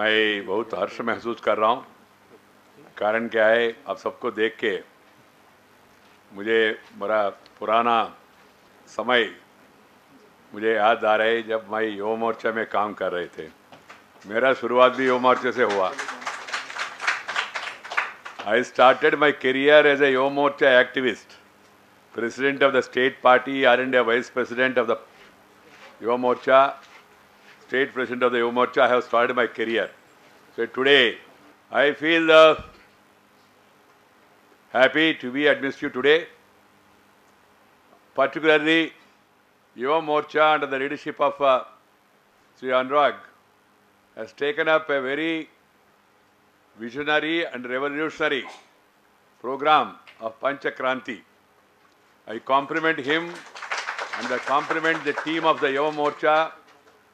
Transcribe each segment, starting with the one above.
मैं बहुत हर्ष महसूस कर रहा हूँ। कारण क्या है, आप सबको देख के मुझे मेरा पुराना समय मुझे याद आ रहा है जब मैं युवा मोर्चा में काम कर रहे थे। मेरा शुरुआत भी युवा मोर्चे से हुआ। I started my career as a Yuva Morcha activist, president of the state party, R&A vice president of the Yuva Morcha, state president of the Yuva Morcha. I have started my career. So today, I feel happy to be amidst you today, particularly Yuva Morcha under the leadership of Sri Anurag has taken up a very visionary and revolutionary program of Panch Kranti. I compliment him and I compliment the team of the Yuva Morcha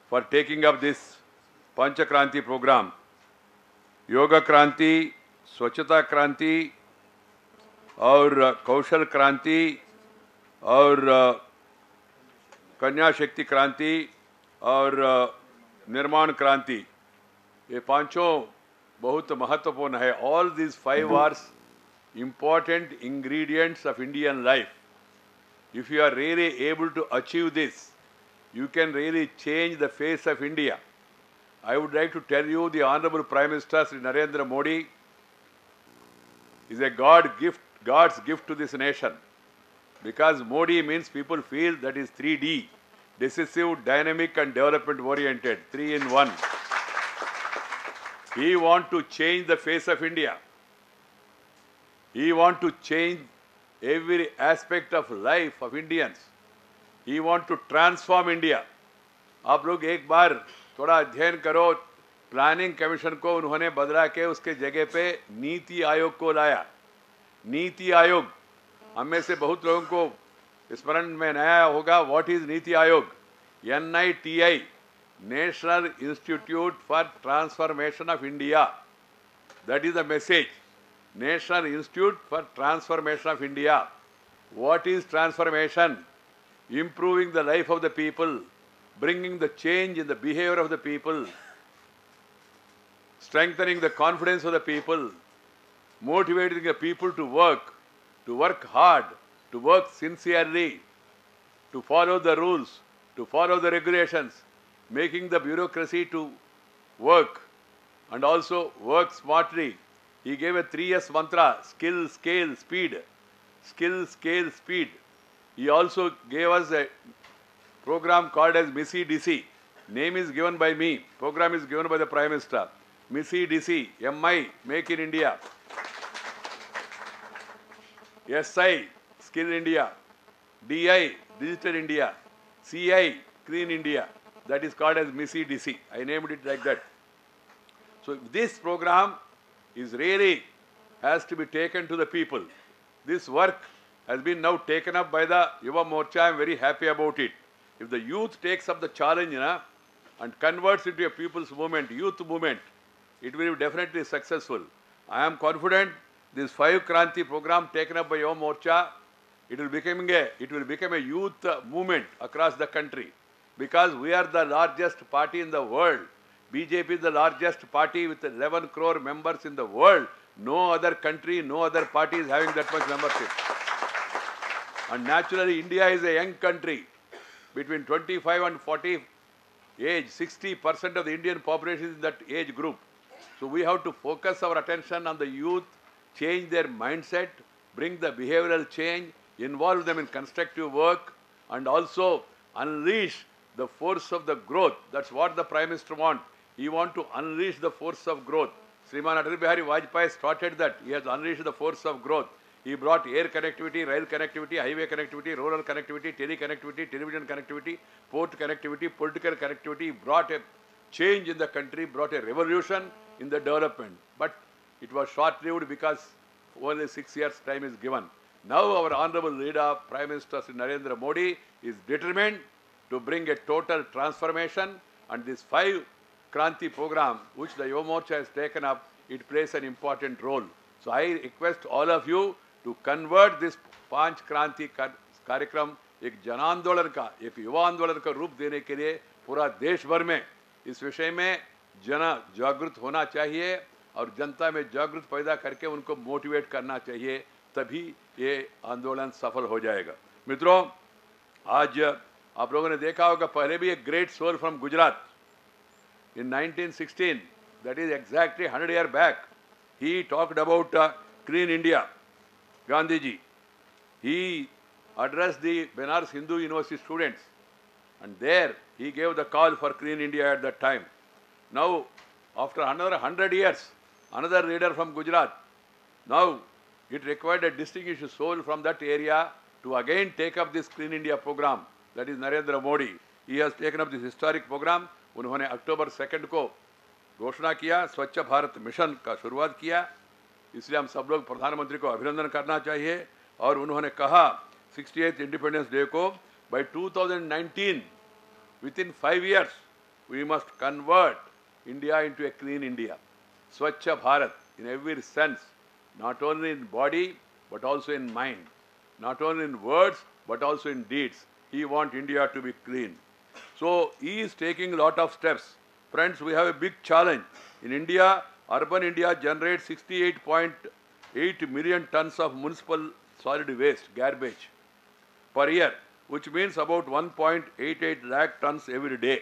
for taking up this Panch Kranti program. Yoga Kranti, Swachhata Kranti, और कौशल क्रांति और कन्या शक्ति क्रांति और निर्माण क्रांति, ये पांचों बहुत महत्वपूर्ण है. All these 5 are important ingredients of Indian life. If you are really able to achieve this, you can really change the face of India. I would like to tell you the Honorable Prime Minister Sri Narendra Modi is a God's gift to this nation. Because Modi means people feel that is 3D, decisive, dynamic and development oriented, 3 in 1. He wants to change the face of India. He wants to change every aspect of life of Indians. He wants to transform India. आप लोग एक बार थोड़ा अध्ययन करो, planning commission को उन्होंने बदला के उसके जगह पे नीति आयोग को लाया. नीति आयोग, हम में से बहुत लोगों को स्मरण में नया होगा. What is NITI Aayog? NITI, National Institute for Transformation of India. That is the message. National Institute for Transformation of India. What is transformation? Improving the life of the people, bringing the change in the behavior of the people, strengthening the confidence of the people, motivating the people to work hard, to work sincerely, to follow the rules, to follow the regulations, making the bureaucracy to work and also work smartly. He gave a 3S mantra: skill, scale, speed. Skill, scale, speed. He also gave us a program called as MISI DC. Name is given by me. Program is given by the Prime Minister. MISI DC, MI, Make in India. SI, Skill India. DI, Digital India. CI, Clean India. That is called as MISI DC. I named it like that. So this program is really has to be taken to the people. This work has been now taken up by the Yuva Morcha. I am very happy about it. If the youth takes up the challenge and converts into a people's movement, youth movement, it will be definitely successful. I am confident this 5 Kranti program taken up by Yuva Morcha, it will become a youth movement across the country. Because we are the largest party in the world. BJP is the largest party with 11 crore members in the world. No other country, no other party is having that much membership. And naturally, India is a young country. Between 25 and 40 age, 60% of the Indian population is in that age group. So we have to focus our attention on the youth, change their mindset, bring the behavioral change, involve them in constructive work, and also unleash the force of the growth. That's what the Prime Minister wants. He wants to unleash the force of growth. Sriman Atal Bihari Vajpayee started that. He has unleashed the force of growth. He brought air connectivity, rail connectivity, highway connectivity, rural connectivity, tele-connectivity, television connectivity, port connectivity, political connectivity. He brought a change in the country, brought a revolution in the development. But it was short-lived because only 6 years time is given. Now our Honorable Leader, Prime Minister Sri Narendra Modi, is determined to bring a total transformation, and this 5 Kranti program, which the Yuva Morcha has taken up, it plays an important role. So I request all of you to convert this Panch Kranti कार्यक्रम एक जनांदोलन का, एक युवा आंदोलन का रूप देने के लिए पूरा देश भर में इस विषय में जन जागृत होना चाहिए और जनता में जागृत पैदा करके उनको मोटिवेट करना चाहिए, तभी ये आंदोलन सफल हो जाएगा। मित्रों, आज आप लोगों ने देखा होगा, पहले भी एक great soul from Gujarat in 1916, that is exactly 100 years back, he talked about clean India. Gandhiji, he addressed the Benares Hindu University students, and there he gave the call for clean India at that time. Now, after another 100 years, another leader from Gujarat, now it required a distinguished soul from that area to again take up this clean India program. That is Narendra Modi. He has taken up this historic program. उन्होंने अक्टूबर 2 को घोषणा किया, स्वच्छ Bharat mission का शुरुआत किया। इसलिए हम सब लोग प्रधानमंत्री को अभिनंदन करना चाहिए। और उन्होंने कहा 68th इंडिपेंडेंस डे को, by 2019 within 5 years we must convert India into a clean India, Swachh Bharat in every sense, not only in body but also in mind, not only in words but also in deeds. He want India to be clean. So he is taking a lot of steps. Friends, we have a big challenge. In India, urban India generates 68.8 million tons of municipal solid waste, garbage, per year, which means about 1.88 lakh tons every day.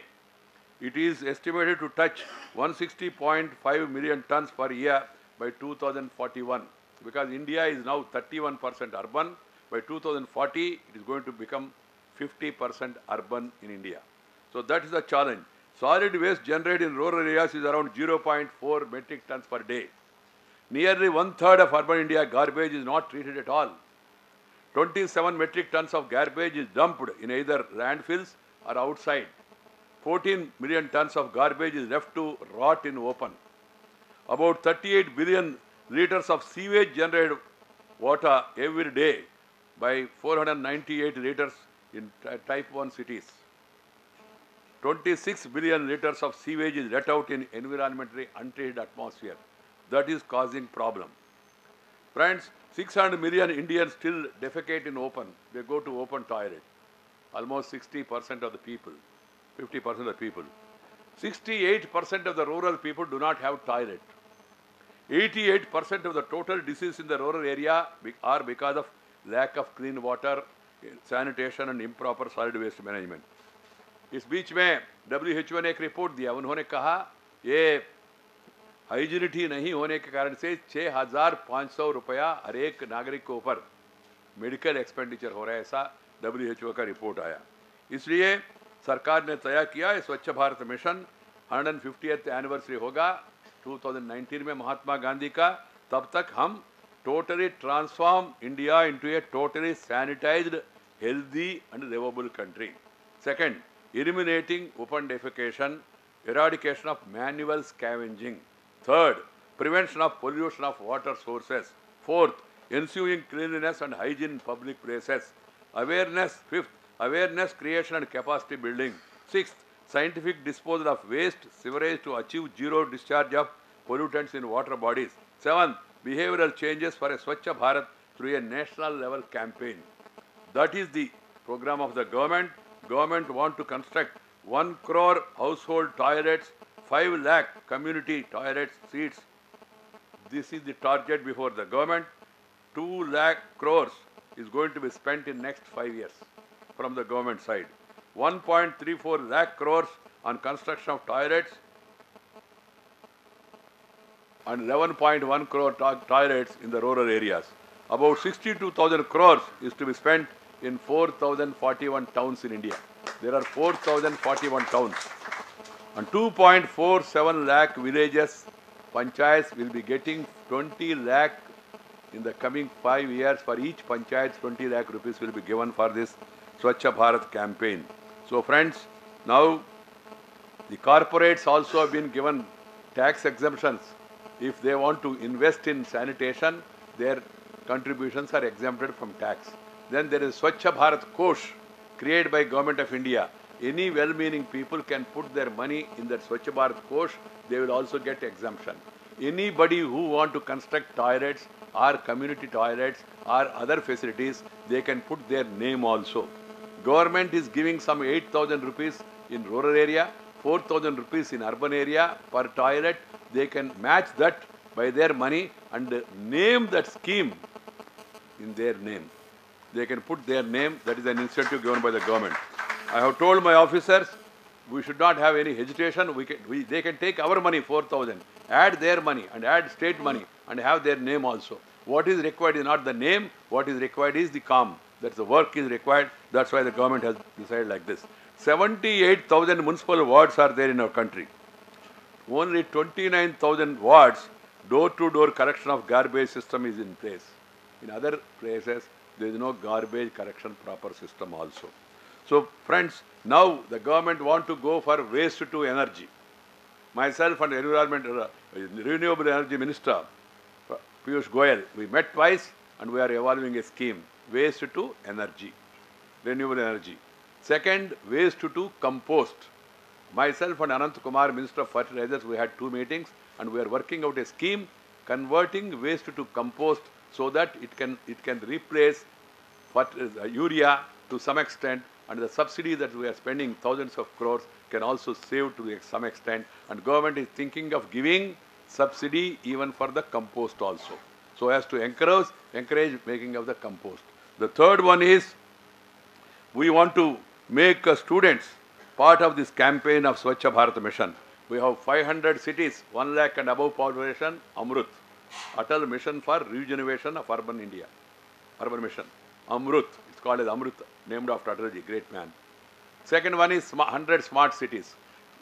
It is estimated to touch 160.5 million tons per year by 2041. Because India is now 31% urban, by 2040 it is going to become 50% urban in India. So that is the challenge. Solid waste generated in rural areas is around 0.4 metric tons per day. Nearly 1/3 of urban India garbage is not treated at all. 27 metric tons of garbage is dumped in either landfills or outside. 14 million tons of garbage is left to rot in open. About 38 billion liters of sewage generated water every day by 498 liters in type 1 cities. 26 billion liters of sewage is let out in environmentally untreated atmosphere. That is causing problem. Friends, 600 million Indians still defecate in open. They go to open toilet. Almost 60% of the people, 50% of the people. 68% of the rural people do not have toilet. 88% of the total disease in the rural area are because of lack of clean water, sanitation and improper solid waste management. इस बीच में WHO ने एक report दिया. उन्होंने कहा ये हाइजीनिटी नहीं होने के कारण से 6,500 रुपया हर एक नागरिक के ऊपर मेडिकल एक्सपेंडिचर हो रहा है, ऐसा WHO का रिपोर्ट आया. इसलिए सरकार ने तय किया है स्वच्छ भारत मिशन 150th एनिवर्सरी होगा 2019 में महात्मा गांधी का. तब तक हम totally transform India into a totally sanitised, healthy and livable country. Second, eliminating open defecation, eradication of manual scavenging. Third, prevention of pollution of water sources. Fourth, ensuring cleanliness and hygiene in public places. Awareness. Fifth, awareness creation and capacity building. Sixth, scientific disposal of waste, sewerage to achieve zero discharge of pollutants in water bodies. Seventh, behavioral changes for a Swachh Bharat through a national level campaign. That is the program of the government. Government want to construct 1 crore household toilets, 5 lakh community toilet seats. This is the target before the government. 2 lakh crores is going to be spent in next 5 years from the government side. 1.34 lakh crores on construction of toilets and 11.1 crore toilets in the rural areas. About 62,000 crores is to be spent in 4,041 towns in India. There are 4,041 towns. And 2.47 lakh villages, panchayats will be getting 20 lakh in the coming 5 years. For each panchayat, 20 lakh rupees will be given for this Swachh Bharat campaign. So friends, now the corporates also have been given tax exemptions. If they want to invest in sanitation, their contributions are exempted from tax. Then there is Swachh Bharat Kosh created by Government of India. Any well-meaning people can put their money in that Swachh Bharat Kosh. They will also get exemption. Anybody who want to construct toilets or community toilets or other facilities, they can put their name also. Government is giving some 8,000 rupees in rural area, 4,000 rupees in urban area per toilet. They can match that by their money and name that scheme in their name. They can put their name. That is an incentive given by the government. I have told my officers, we should not have any hesitation. They can take our money, 4,000, add their money and add state money and have their name also. What is required is not the name. What is required is the calm. That's the work is required. That's why the government has decided like this. 78,000 municipal wards are there in our country. Only 29,000 wards, door-to-door collection of garbage system is in place. In other places, there is no garbage collection proper system also. So friends, now the government want to go for waste to energy. Myself and Renewable Energy Minister, Piyush Goyal, we met twice and we are evaluating a scheme, waste to energy, renewable energy. Second, waste to compost. Myself and Anant Kumar, Minister of Fertilizers, we had 2 meetings and we are working out a scheme converting waste to compost so that it can replace urea to some extent, and the subsidy that we are spending thousands of crores can also save to some extent, and government is thinking of giving subsidy even for the compost also, so as to encourage making of the compost. The third one is we want to make students part of this campaign of Swachh Bharat mission. We have 500 cities, 1 lakh and above population, Amrut. Atal Mission for Regeneration of Urban India. Urban Mission. Amrut. It's called as Amrut, named after Atalji, great man. Second one is 100 smart cities.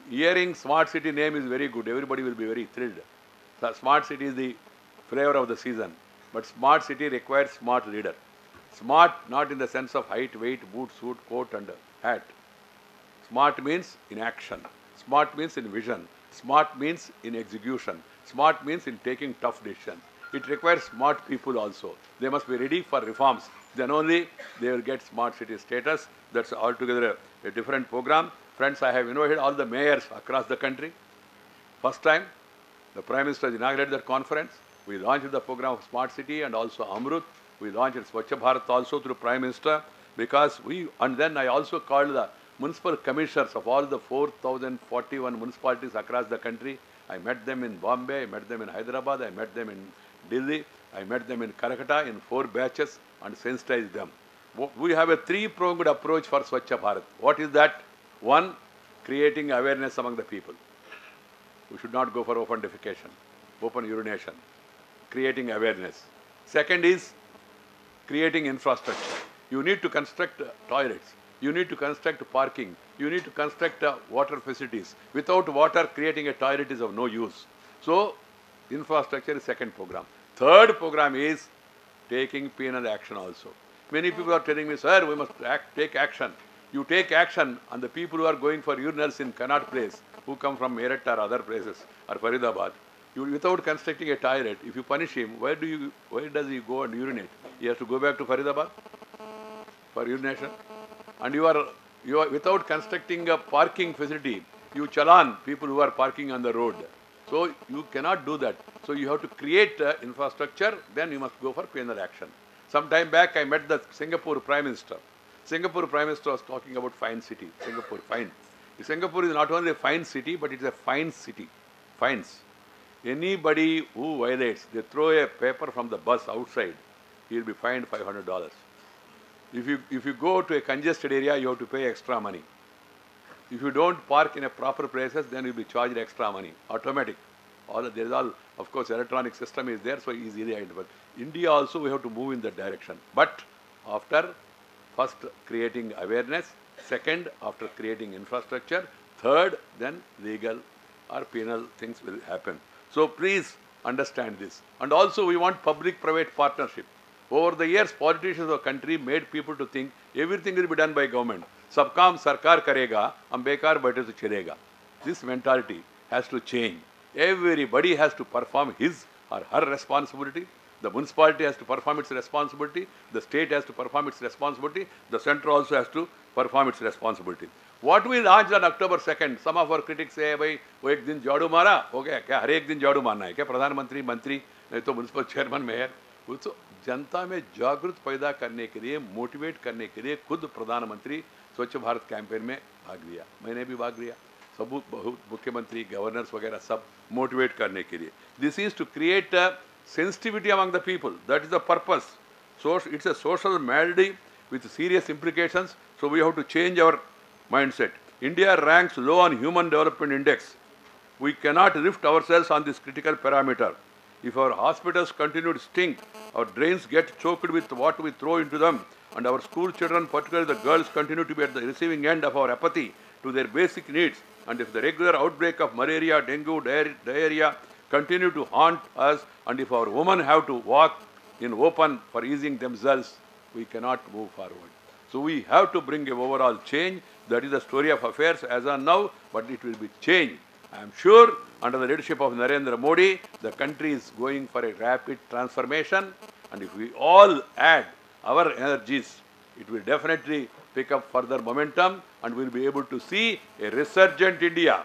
Hearing smart city name is very good. Everybody will be very thrilled. The smart city is the flavor of the season. But smart city requires smart leader. Smart not in the sense of height, weight, boot, suit, coat and hat. Smart means in action. Smart means in vision. Smart means in execution. Smart means in taking tough decisions. It requires smart people also. They must be ready for reforms. Then only they will get smart city status. That's altogether a different program. Friends, I have invited all the mayors across the country. First time, the Prime Minister inaugurated that conference. We launched the program of Smart City and also Amrut. We launched Swachh Bharat also through Prime Minister because and then I also called the municipal commissioners of all the 4,041 municipalities across the country. I met them in Bombay, I met them in Hyderabad, I met them in Delhi, I met them in Calcutta in 4 batches and sensitized them. We have a 3-pronged approach for Swachh Bharat. What is that? 1, creating awareness among the people. We should not go for open defecation, open urination. Creating awareness. Second is creating infrastructure. You need to construct toilets. You need to construct parking. You need to construct water facilities. Without water, creating a toilet is of no use. So, infrastructure is second program. Third program is taking penal action also. Many people are telling me, sir, we must take action. You take action on the people who are going for urinals in Connaught Place, who come from Meerut or other places, or Faridabad. Without constructing a toilet, if you punish him, where does he go and urinate? He has to go back to Faridabad for urination. And you are without constructing a parking facility, you challan people who are parking on the road. So you cannot do that. So you have to create infrastructure, then you must go for penal action. Some time back, I met the Singapore Prime Minister. Singapore Prime Minister was talking about fine city. Singapore, fine. Singapore is not only a fine city, but it's a fine city. Fines. Anybody who violates, they throw a paper from the bus outside, he will be fined $500. If you go to a congested area, you have to pay extra money. If you don't park in a proper places, then you will be charged extra money. Automatic. There is all, of course, electronic system is there, so easily identified. India also we have to move in that direction. But after first creating awareness, second after creating infrastructure, third then legal or penal things will happen. So please understand this. And also we want public-private partnership. Over the years, politicians of the country made people to think everything will be done by government. Sab kaam sarkar karega, hum bekar baithe to chalega. This mentality has to change. Everybody has to perform his or her responsibility. The municipality has to perform its responsibility. The state has to perform its responsibility. The centre also has to perform its responsibility. What we launched on October 2nd, some of our critics say, "Bhai, wo ek din jadu mara, okay? क्या हर एक दिन झाड़ू मारना है क्या? प्रधानमंत्री, मंत्री, नहीं तो म्युनिसिपल चेयरमैन, मेयर." तो जनता में जागृत पैदा करने के लिए, मोटिवेट करने के लिए खुद प्रधानमंत्री स्वच्छ भारत कैंपेन में भाग लिया. मैंने भी भाग लिया. सब मुख्यमंत्री गवर्नर्स वगैरह सब मोटिवेट करने के लिए. This is to create a sensitivity among the people. That is the purpose. So it's a social malady with serious implications. So we have to change our mindset. India ranks low on Human Development Index. We cannot lift ourselves on this critical parameter. If our hospitals continue to stink, our drains get choked with what we throw into them, and our school children, particularly the girls, continue to be at the receiving end of our apathy to their basic needs, and if the regular outbreak of malaria, dengue, diarrhea continue to haunt us, and if our women have to walk in open for easing themselves, we cannot move forward. So we have to bring an overall change. That is the story of affairs as on now, but it will be changed. I am sure under the leadership of Narendra Modi, the country is going for a rapid transformation, and if we all add our energies, it will definitely pick up further momentum, and we will be able to see a resurgent India.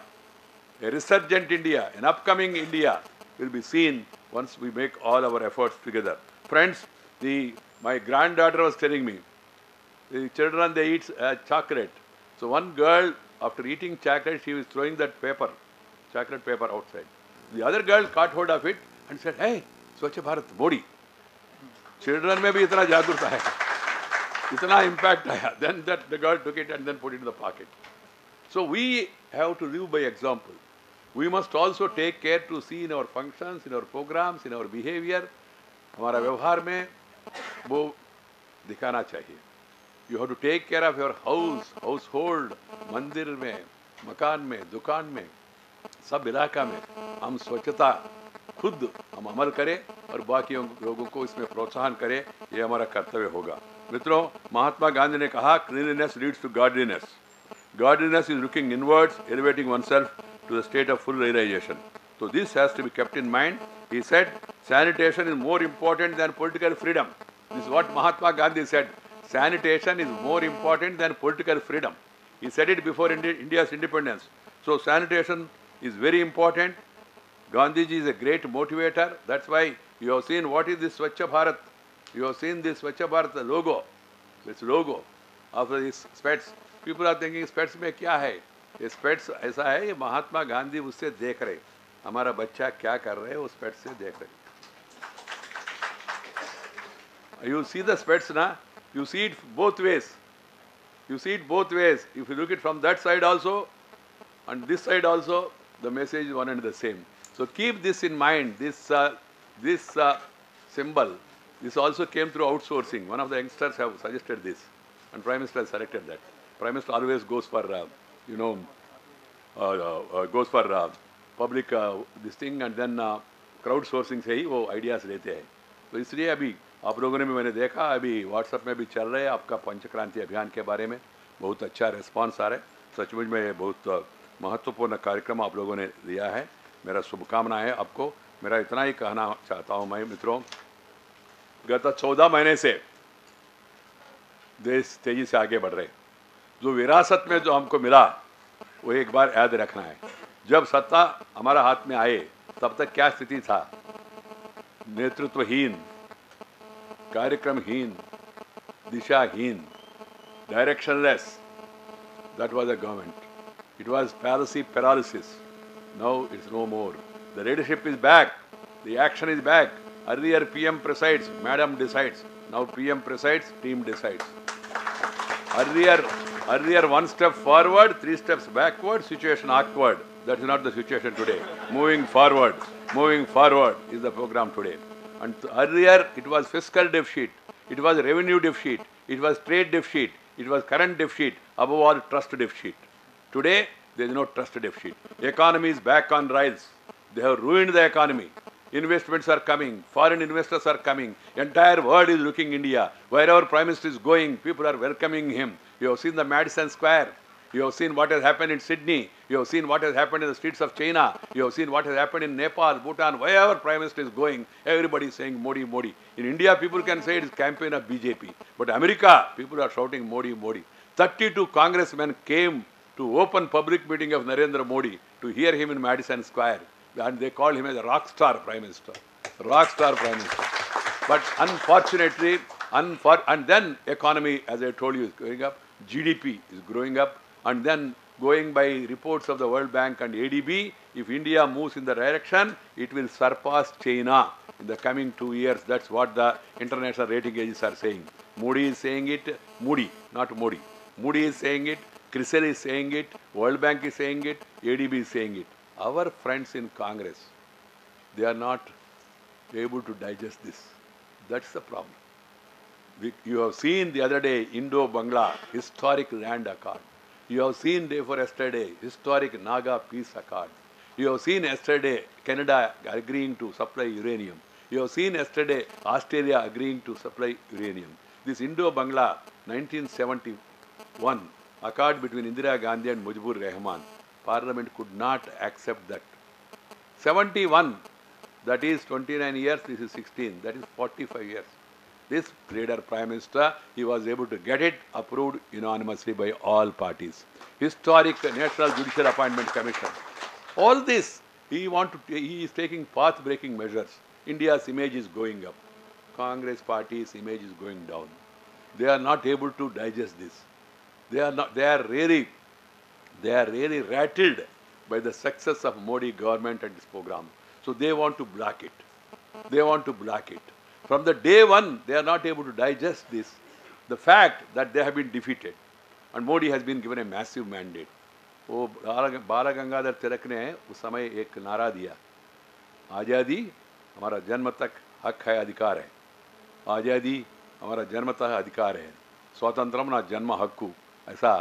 A resurgent India, an upcoming India will be seen once we make all our efforts together. Friends, my granddaughter was telling me, the children, they eat chocolate. So one girl, after eating chocolate, she was throwing that paper, chocolate paper outside. The other girl caught hold of it and said, hey, Swachh Bharat, Modi. Children में भी इतना जागरूकता है, इतना impact आया. Then the girl took it and then put it in the pocket. So we have to live by example. We must also take care to see in our functions, in our programs, in our behavior, हमारा व्यवहार में वो दिखाना चाहिए. You have to take care of your house, household, मंदिर में, मकान में, दुकान में, सब इलाका में हम स्वच्छता खुद हम अमल करें और बाकी लोगों को इसमें प्रोत्साहन करें, ये हमारा कर्तव्य होगा. मित्रों, महात्मा गांधी ने कहा, cleanliness leads to godliness. Godliness is looking inwards, elevating oneself to the state of full realization. So this has to be kept in mind. He said, sanitation is more important than political freedom. This is what Mahatma Gandhi said. Sanitation is more important than political freedom. He said it before India's independence. So sanitation is very important. Gandhiji is a great motivator. That's why you have seen what is this Swachh Bharat. You have seen this Swachh Bharat logo. This logo of these spets. People are thinking spets में क्या है? ये spets ऐसा है, ये महात्मा गांधी उससे देख रहे. हमारा बच्चा क्या कर रहे हैं वो spets से देख रहे. You see the spets na? You see it both ways. You see it both ways. If you look it from that side also and this side also, the message is one and the same. So keep this in mind. This symbol. This also came through outsourcing. One of the youngsters have suggested this, and Prime Minister has selected that. Prime Minister always goes for goes for public this thing, and then crowdsourcing से ही वो ideas लेते हैं. तो इसलिए अभी आप लोगों ने भी मैंने देखा, अभी व्हाट्सएप में भी चल रहे हैं आपका पंच क्रांति अभियान के बारे में बहुत अच्छा रिस्पांस आ रहा है. सचमुच में बहुत महत्वपूर्ण कार्यक्रम आप लोगों ने लिया है. मेरा शुभकामनाएं है आपको. मेरा इतना ही कहना चाहता हूं मैं मित्रों, गत 14 महीने से देश तेजी से आगे बढ़ रहे. जो विरासत में जो हमको मिला वो एक बार याद रखना है. जब सत्ता हमारा हाथ में आए तब तक क्या स्थिति था? नेतृत्वहीन, कार्यक्रमहीन, दिशाहीन, directionless. That was a government. It was paralysis. Now it's no more. The leadership is back. The action is back. Earlier PM presides, Madam decides. Now PM presides, team decides. Earlier 1 step forward, 3 steps backward, situation awkward. That is not the situation today. Moving forward is the program today. And earlier it was fiscal deficit, it was revenue deficit, it was trade deficit, it was current deficit, above all trust deficit. Today there is no trust deficit. Economy is back on rails. They have ruined the economy. Investments are coming, foreign investors are coming, entire world is looking India. Wherever Prime Minister is going, people are welcoming him. You have seen the Madison Square. You have seen what has happened in Sydney. You have seen what has happened in the streets of China. You have seen what has happened in Nepal, Bhutan. Wherever Prime Minister is going, everybody is saying Modi, Modi. In India, people can say it is campaign of BJP. But America, people are shouting Modi, Modi. 32 congressmen came to open public meeting of Narendra Modi to hear him in Madison Square. And they called him as a rock star Prime Minister. Rock star Prime Minister. But unfortunately, and then economy, as I told you, is going up. GDP is growing up. And then going by reports of the World Bank and ADB, if India moves in the direction, it will surpass China in the coming 2 years. That's what the international rating agencies are saying. Modi is saying it, Moody, not Modi. Moody is saying it, CRISIL is saying it, World Bank is saying it, ADB is saying it. Our friends in Congress, they are not able to digest this. That's the problem. You have seen the other day Indo-Bangla historic land accord. You have seen day for yesterday historic Naga peace accord. You have seen yesterday Canada agreeing to supply uranium. You have seen yesterday Australia agreeing to supply uranium. This Indo-Bangla 1971 accord between Indira Gandhi and Mujibur Rahman, Parliament could not accept that. 71, that is 29 years, this is 16, that is 45 years. This leader, Prime Minister, he was able to get it approved unanimously by all parties. Historic National Judicial Appointment Commission. All this, he is taking path-breaking measures. India's image is going up. Congress party's image is going down. They are not able to digest this. They are really rattled by the success of Modi government and this program. So they want to block it. They want to block it. From the day one, they are not able to digest this. The fact that they have been defeated. And Modi has been given a massive mandate. वो बाला गंगाधर तिलक ने उस समय एक नारा दिया, आज़ादी हमारा जन्म तक हक है, अधिकार है. आज़ादी हमारा जन्मतः अधिकार है, स्वातंत्रम ना जन्म हक्कु, ऐसा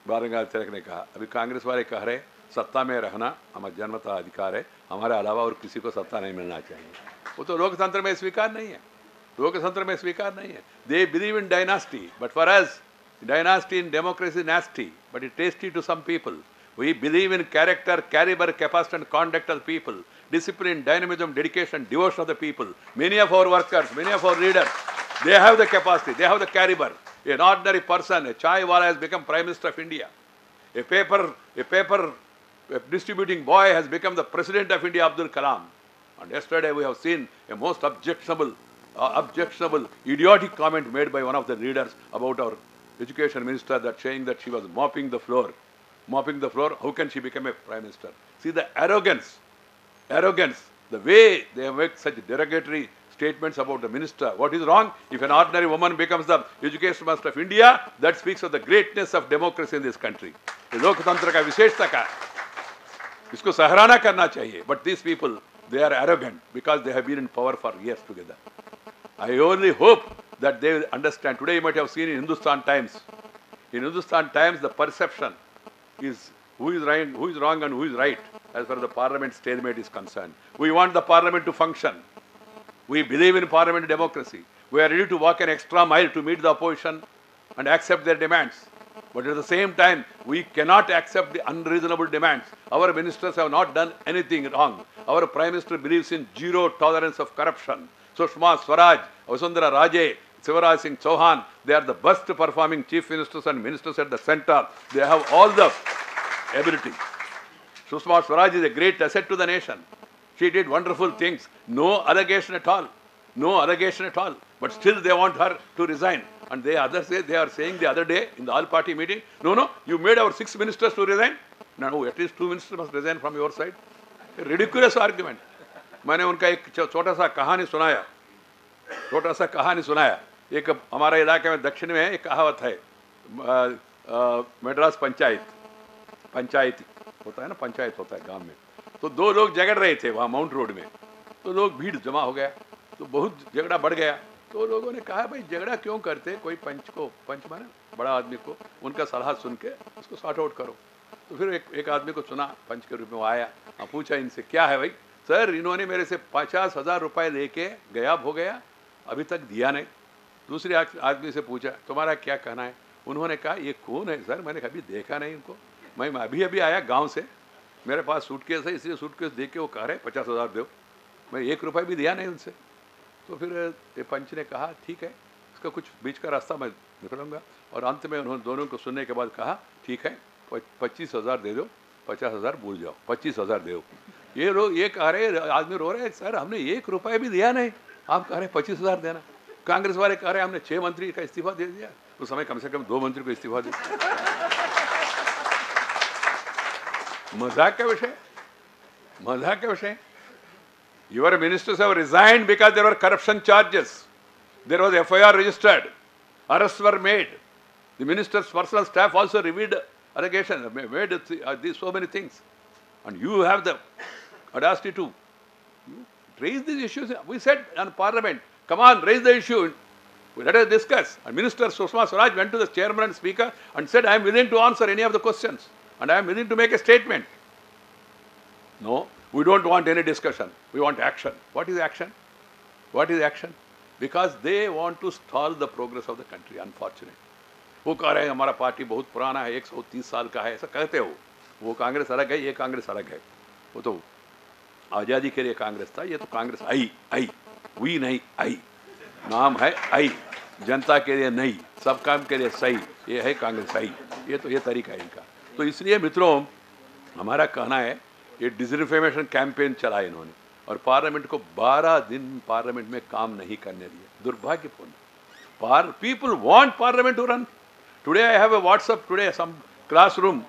बाला गंगाधर तिलक ने कहा. अभी कांग्रेस वाले कह रहे सत्ता में रहना हमारा जन्मतः अधिकार है, हमारे अलावा और किसी को सत्ता नहीं मिलना चाहिए. वो तो लोकतंत्र में स्वीकार नहीं है. लोकतंत्र में स्वीकार नहीं है. They believe in dynasty, but for us, dynasty in democracy is nasty, but it's tasty to some people. We believe in character, caliber, capacity and conduct of the people, discipline, dynamism, dedication, devotion of the people. Many of our workers, many of our leaders, they have the capacity, they have the caliber. An ordinary person, a chai wala has become Prime Minister of India. A paper distributing boy has become the President of India, Abdul Kalam. And yesterday we have seen a most objectionable, idiotic comment made by one of the leaders about our Education Minister, that saying that she was mopping the floor. Mopping the floor, how can she become a Prime Minister? See the arrogance, the way they make such derogatory statements about the minister. What is wrong? If an ordinary woman becomes the Education Minister of India, that speaks of the greatness of democracy in this country. लोकतंत्र का विशेषता का इसको सराहना करना चाहिए. But these people, they are arrogant because they have been in power for years together. I only hope that they will understand. Today you might have seen in Hindustan Times. In Hindustan Times, the perception is who is wrong and who is right as far as the parliament stalemate is concerned. We want the parliament to function. We believe in parliamentary democracy. We are ready to walk an extra mile to meet the opposition and accept their demands. But at the same time, we cannot accept the unreasonable demands. Our ministers have not done anything wrong. Our Prime Minister believes in zero tolerance of corruption. Sushma Swaraj, Vasundhara Raje, Shivraj Singh Chauhan, they are the best performing chief ministers and ministers at the center. They have all the ability. Sushma Swaraj is a great asset to the nation. She did wonderful things. No allegation at all. No allegation at all. But still they want her to resign. And they are saying the other day in the all-party meeting, no, you made our 6 ministers to resign. No, at least 2 ministers must resign from your side. A ridiculous argument. मैंने उनका एक छोटा सा कहानी सुनाया. एक हमारे इलाके में दक्षिण में एक कहावत है, मद्रास पंचायती होता है ना, पंचायत होता है गांव में. तो 2 लोग झगड़ रहे थे वहाँ माउंट रोड में. तो लोग भीड़ जमा हो गया, तो बहुत झगड़ा बढ़ गया. तो लोगों ने कहा भाई झगड़ा क्यों करते, कोई पंच माने बड़ा आदमी को उनका सलाह सुन के उसको सॉर्ट आउट करो. तो फिर एक आदमी को चुना पंच के रूप में, वो आया, पूछा इनसे क्या है भाई. सर इन्होंने मेरे से 50,000 रुपये लेके गायब हो गया, अभी तक दिया नहीं. दूसरे आदमी से पूछा तुम्हारा क्या कहना है. उन्होंने कहा ये कौन है सर, मैंने कभी देखा नहीं इनको, मैं अभी आया गांव से, मेरे पास सूटकेस है, इसलिए सूटकेस देके वो कह रहे 50,000 दो, मैं 1 रुपया भी दिया नहीं उनसे. तो फिर ये पंच ने कहा ठीक है, इसका कुछ बीच का रास्ता मैं निकलूँगा. और अंत में उन्होंने दोनों को सुनने के बाद कहा ठीक है 25,000 दे दो, 50,000 भूल जाओ, 25,000 दे दो. ये लोग ये कह रहे, आदमी रो रहे सर हमने 1 रुपया भी दिया नहीं, आप कह रहे 25,000 देना. कांग्रेस वाले कह रहे हमने 6 मंत्री का इस्तीफा दे दिया, उस समय कम से कम 2 मंत्री को इस्तीफा दिया. मजाक का विषय, मजाक का विषय. Your ministers have resigned because there were corruption charges. There was FIR registered. Arrests were made. The minister's personal staff also revealed allegations, made so many things. And you have the audacity to raise these issues. We said on Parliament, come on, raise the issue. Let us discuss. And Minister Sushma Swaraj went to the chairman and speaker and said, I am willing to answer any of the questions. And I am willing to make a statement. No, we don't want any discussion. We want action. What is action? What is action? Because they want to stall the progress of the country, unfortunately. वो कह रहे हैं हमारा party बहुत पुराना है, 130 साल का है, ऐसा कहते हो. वो कांग्रेस अलग है, ये कांग्रेस अलग है. वो तो आज़ादी के लिए कांग्रेस था, ये तो कांग्रेस आई हुई नहीं आई. नाम है आई, जनता के लिए नहीं, सब काम के लिए सही, ये है कांग्रेस आई. ये तरीका है इनका. तो इसलिए मित्रों, हमारा कहना है, ये डिसइंफॉर्मेशन कैंपेन चला इन्होंने और पार्लियामेंट को 12 दिन पार्लियामेंट में काम नहीं करने दिए. दुर्भाग्यपूर्ण. People want parliament to run. Today I have a WhatsApp, today some classroom.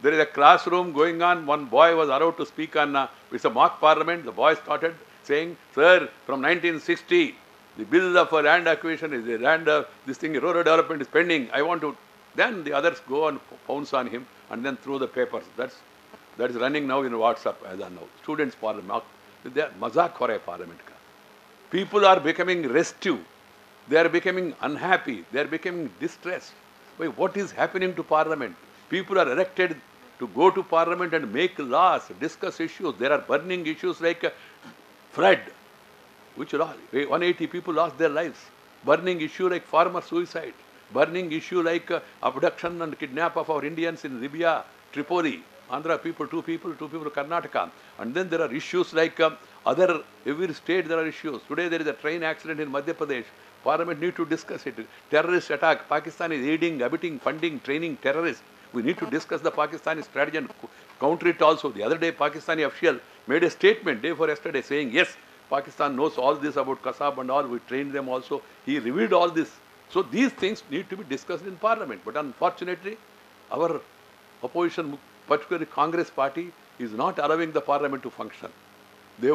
There is a classroom going on. One boy was allowed to speak on, it's a mock parliament. The boy started saying, sir, from 1960, the bill of land acquisition is the land, this thing, rural development is pending. I want to, then the others go and pounce on him and then throw the papers. That is running now in WhatsApp as I know. Students parliament, they are mazak ho rahe parliament ka. People are becoming restive. They are becoming unhappy. They are becoming distressed. Why, what is happening to parliament? People are elected to go to parliament and make laws, discuss issues. There are burning issues like flood, which 180 people lost their lives. Burning issue like farmer suicide. Burning issue like abduction and kidnap of our Indians in Libya, Tripoli. Andhra people, two people Karnataka. And then there are issues like every state there are issues. Today there is a train accident in Madhya Pradesh. Parliament need to discuss it. Terrorist attack. Pakistan is aiding, abetting, funding, training terrorists. We need to discuss the Pakistani strategy and counter it also. The other day, Pakistani official made a statement day before yesterday saying, yes, Pakistan knows all this about Kasab and all. We trained them also. He revealed all this. So these things need to be discussed in Parliament. But unfortunately, our opposition, particularly Congress party, is not allowing the Parliament to function. They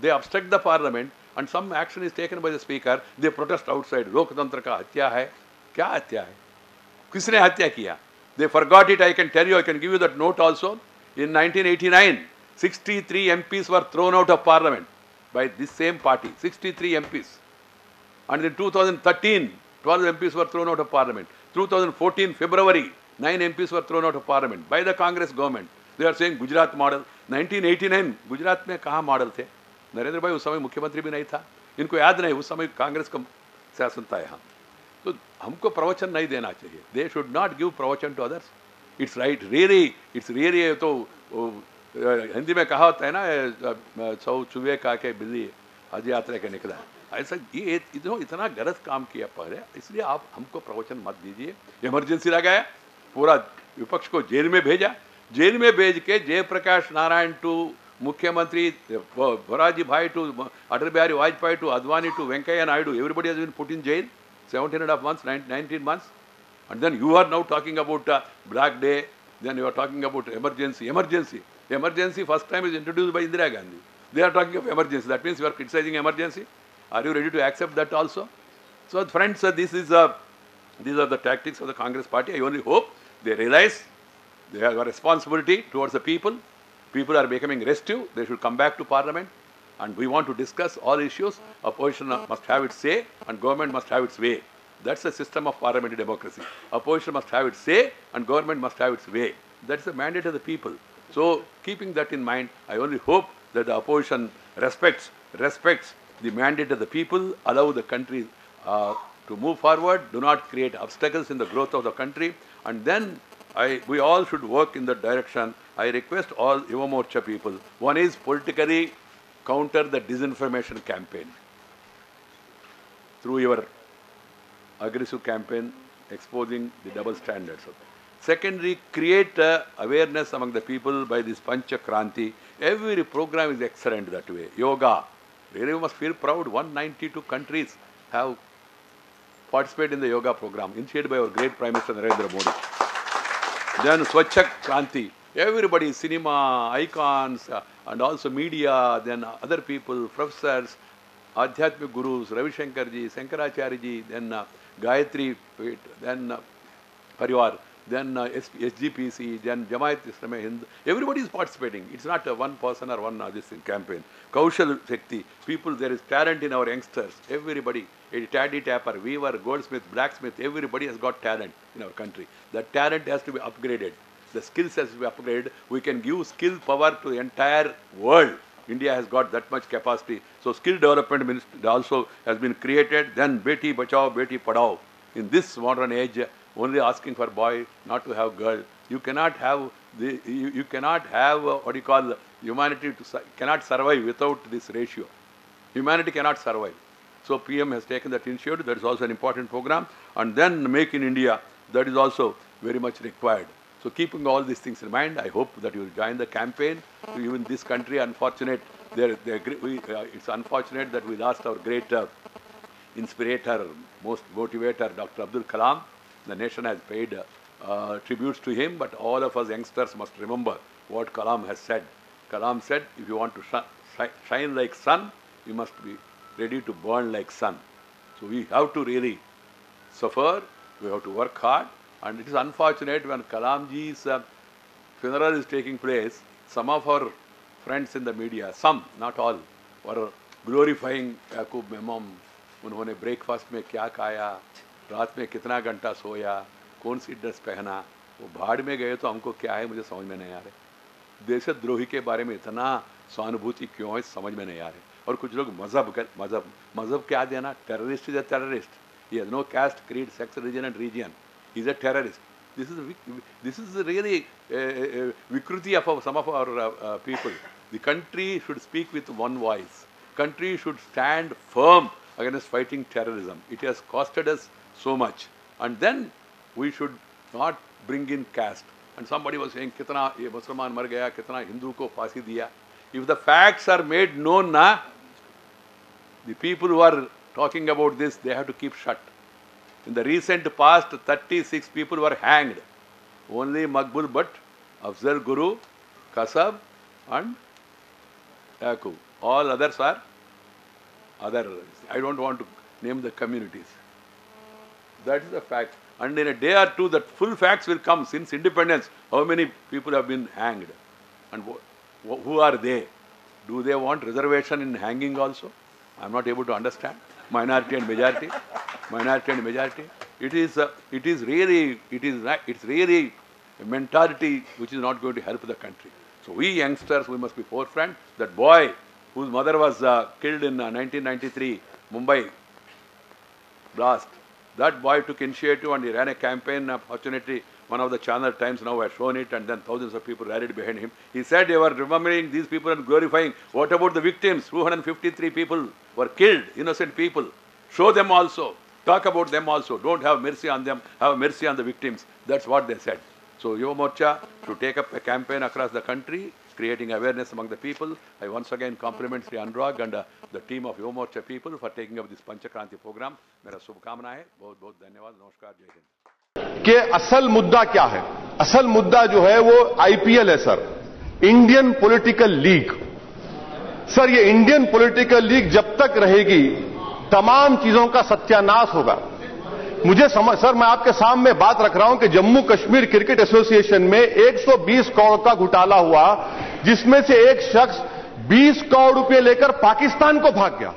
obstruct the Parliament and some action is taken by the Speaker. They protest outside. Loktantra ka hatya hai. Kya hatya hai? Kisne hatya kiya? They forgot it. I can tell you, I can give you that note also. In 1989, 63 MPs were thrown out of Parliament by this same party. 63 MPs. And in 2013, 12 MPs were thrown out of Parliament. 2014, February, 9 MPs were thrown out of Parliament by the Congress government. They are saying Gujarat model. 1989, Gujarat में कहाँ model थे? नरेंद्र भाई उस समय मुख्यमंत्री भी नहीं था. इनको याद नहीं, उस समय कांग्रेस का शासन था यहाँ. तो हमको प्रवचन नहीं देना चाहिए. They should not give प्रवचन to others. It's right, really, it's really. तो हिंदी में कहा होता है ना, 100 चूहे खा के बिल्ली हज यात्रा के निकला. ऐसा ये इतना गलत काम किया पहले, इसलिए आप हमको प्रवचन मत दीजिए. इमरजेंसी लगाया, पूरा विपक्ष को जेल में भेजा. जेल में भेज के जयप्रकाश नारायण टू मुख्यमंत्री, भराजी भाई to Atal Bihari Vajpayee to Advani to Venkaiah Naidu, everybody has been put in jail, 17.5 months, 19 months. And then you are now talking about Black Day, then you are talking about emergency. Emergency first time is introduced by Indira Gandhi. They are talking of emergency. That means you are criticizing emergency. Are you ready to accept that also? So friends, these are the tactics of the Congress party. I only hope they realize they have a responsibility towards the people. People are becoming restive. They should come back to Parliament. And we want to discuss all issues. Opposition must have its say and government must have its way. That's the system of parliamentary democracy. Opposition must have its say and government must have its way. That's the mandate of the people. So keeping that in mind, I only hope that the opposition respects the mandate of the people, allow the country to move forward, do not create obstacles in the growth of the country, and then we all should work in that direction. I request all Yuva Morcha people. One is politically counter the disinformation campaign through your aggressive campaign exposing the double standards. Secondly, create awareness among the people by this Panch Kranti. Every program is excellent that way. Yoga. Really, you must feel proud. 192 countries have participated in the yoga program, initiated by our great Prime Minister Narendra Modi. Then Swachh Kranti. Everybody, cinema, icons, and also media, then other people, professors, Adhyatmik gurus, Ravi Shankarji, Shankaracharya, then Gayatri, then Parivar, then SGPC, then Jamaat Islami Hind. Everybody is participating. It's not one person or one this campaign. Kaushal Shakti, people, there is talent in our youngsters. Everybody, a taddy tapper, weaver, goldsmith, blacksmith, everybody has got talent in our country. That talent has to be upgraded. The skills has to be upgraded. We can give skill power to the entire world. India has got that much capacity. So skill development ministry also has been created. Then Beti Bachao, Beti Padhao. In this modern age, only asking for boy, not to have girl. You cannot have you cannot have what you call humanity cannot survive without this ratio. Humanity cannot survive. So PM has taken that initiative. That is also an important program. And then Make in India. That is also very much required. So keeping all these things in mind, I hope that you will join the campaign. Even this country, unfortunate, it's unfortunate that we lost our great inspirator, most motivator, Dr. Abdul Kalam. The nation has paid tributes to him, but all of us youngsters must remember what Kalam has said. Kalam said, if you want to shine like sun, you must be ready to burn like sun. So we have to really suffer, we have to work hard. And it is unfortunate when Kalamji's funeral is taking place, some of our friends in the media, some, not all, were glorifying Yakub Memam. उन्होंने breakfast में क्या खाया, रात में कितना घंटा सोया, कौन सी dress पहना, वो भाड़ में गए तो हमको क्या है मुझे समझ में नहीं आ रहे. देशद्रोही के बारे में इतना सहानुभूति क्यों है समझ में नहीं आ रहे. और कुछ लोग मजहब क्या देना, terrorist is a terrorist. He has no caste, creed, sex, religion and region. He is a terrorist. This is really vikruti of some of our people. The country should speak with one voice. Country should stand firm against fighting terrorism. It has costed us so much. And then we should not bring in caste. And somebody was saying, kitna ye Musliman mar gaya, kitna Hindu ko फांसी दिया. If the facts are made known, the people who are talking about this, they have to keep shut. In the recent past, 36 people were hanged. Only Maqbul Bhatt, Afzal Guru, Kasab and Yaqub. All others are other. I don't want to name the communities. That is the fact. And in a day or two, that full facts will come. Since independence, how many people have been hanged? And who are they? Do they want reservation in hanging also? I am not able to understand. Minority and majority. Minority and majority. It's really a mentality which is not going to help the country. So we youngsters, we must be forefront. That boy whose mother was killed in 1993, Mumbai blast. That boy took initiative and he ran a campaign. Fortunately, one of the Channel Times now has shown it, and then thousands of people rallied behind him. He said they were remembering these people and glorifying. What about the victims? 253 people were killed, innocent people. Show them also. Talk about them also. Don't have mercy on them. Have mercy on the victims. That's what they said. So Yuva Morcha should take up a campaign across the country, creating awareness among the people. I once again compliment Sri Anurag and the team of Yuva Morcha people for taking up this Panch Kranti program. मेरा शुभकामना है. बहुत बहुत धन्यवाद. नमस्कार. जय हिंद. कि असल मुद्दा क्या है? असल मुद्दा जो है वो आईपीएल है sir, Indian political league. Sir ये इंडियन पॉलिटिकल लीग जब तक रहेगी तमाम चीजों का सत्यानाश होगा. मुझे समझ सर, मैं आपके सामने बात रख रहा हूं कि जम्मू कश्मीर क्रिकेट एसोसिएशन में 120 करोड़ का घोटाला हुआ, जिसमें से एक शख्स 20 करोड़ रुपए लेकर पाकिस्तान को भाग गया.